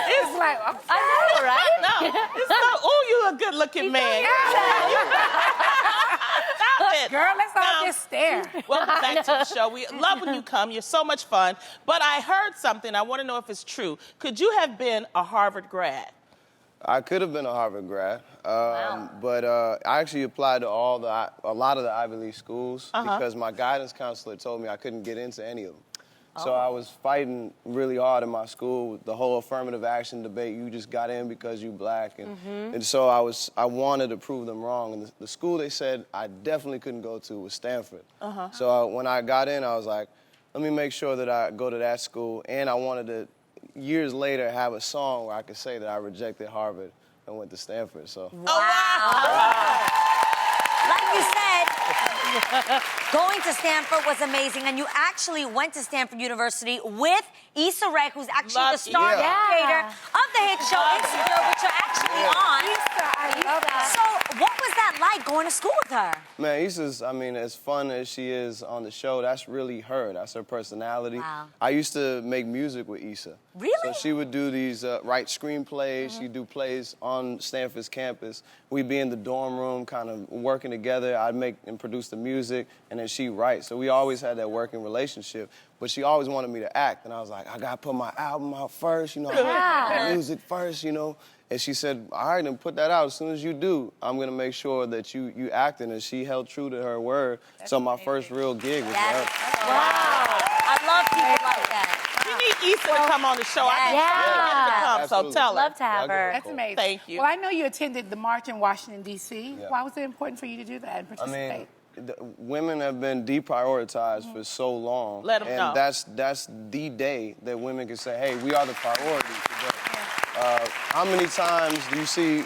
It's like, I know, right? No, it's not. Oh, you a good-looking man. Stop it. girl, let's all just stare. Welcome back to the show. We love when you come. You're so much fun. But I heard something. I want to know if it's true. Could you have been a Harvard grad? I could have been a Harvard grad, but I actually applied to a lot of the Ivy League schools because my guidance counselor told me I couldn't get into any of them. So I was fighting really hard in my school, the whole affirmative action debate. You just got in because you black, and so I wanted to prove them wrong. And the school they said I definitely couldn't go to was Stanford. So when I got in, I was like, let me make sure that I go to that school, and I wanted to, years later, have a song where I could say that I rejected Harvard and went to Stanford. So. Wow. Like you said, going to Stanford was amazing, and you actually went to Stanford University with Issa Rae, who's actually the star creator of the hit show Insecure, which you're actually on. Issa, I love that. So what was that like going to school with her? Man, Issa's, I mean, as fun as she is on the show, that's really her. That's her personality. Wow. I used to make music with Issa. Really? So she would do these, write screenplays. She'd do plays on Stanford's campus. We'd be in the dorm room kind of working together. I'd make and produce the music, and then she'd write. So we always had that working relationship. But she always wanted me to act, and I was like, I gotta put my album out first, you know, music first, you know. And she said, all right, then put that out. As soon as you do, I'm gonna make sure that you acting. And she held true to her word. So my first real gig was her. Wow. I love people like that. We need Issa to come on the show. I need her to come, so tell her. Love to have her. That's amazing. Thank you. Well, I know you attended the march in Washington, D.C. Why was it important for you to do that and participate? I mean, women have been deprioritized for so long. Let them know. And that's the day that women can say, hey, we are the priority today. How many times do you see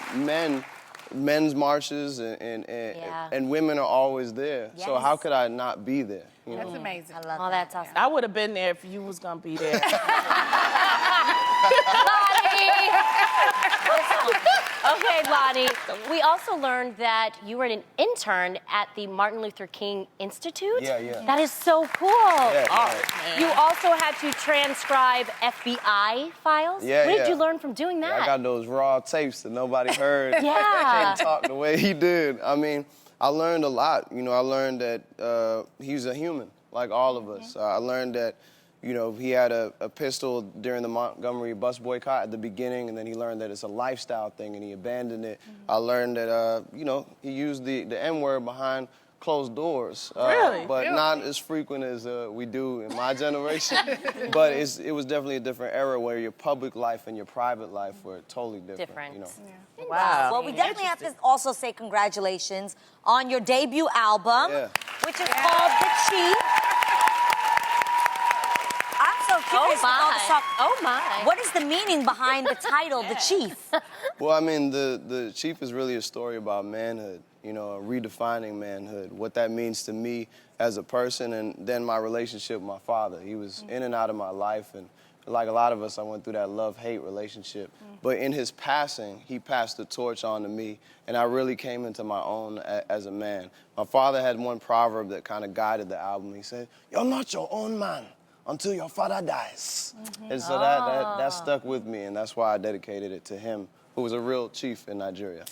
men's marches and women are always there? Yes. So how could I not be there? You know? That's amazing. I love that's awesome. I would have been there if you was gonna be there. Okay, Lonnie, we also learned that you were an intern at the Martin Luther King Institute. Yeah. That is so cool. Yeah. You also had to transcribe FBI files. Yeah, What did you learn from doing that? I got those raw tapes that nobody heard. Yeah. I can't talk the way he did. I mean, I learned a lot. You know, I learned that he's a human, like all of us. I learned that, you know, he had a pistol during the Montgomery bus boycott at the beginning, and then he learned that it's a lifestyle thing, and he abandoned it. I learned that, you know, he used the N-word behind closed doors. Really? But not as frequent as we do in my generation. But it was definitely a different era where your public life and your private life were totally different. You know? Wow. Well, we definitely have to also say congratulations on your debut album, which is called The Chief. I'm so curious about all this talk. Oh, my. What is the meaning behind the title, The Chief? Well, I mean, the Chief is really a story about manhood, you know, redefining manhood, what that means to me as a person, and then my relationship with my father. He was in and out of my life, and like a lot of us, I went through that love-hate relationship. But in his passing, he passed the torch on to me, and I really came into my own as a man. My father had one proverb that kind of guided the album. He said, "You're not your own man until your father dies." And so that stuck with me, and that's why I dedicated it to him, who was a real chief in Nigeria.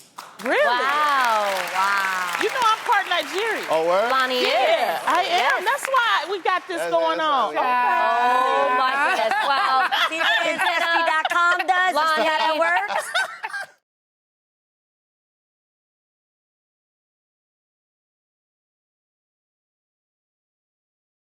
Really? Wow. You know I'm part Nigerian. Oh, word? Lonnie Yeah, is. I am. That's why we got this going on. Oh, my goodness. Well,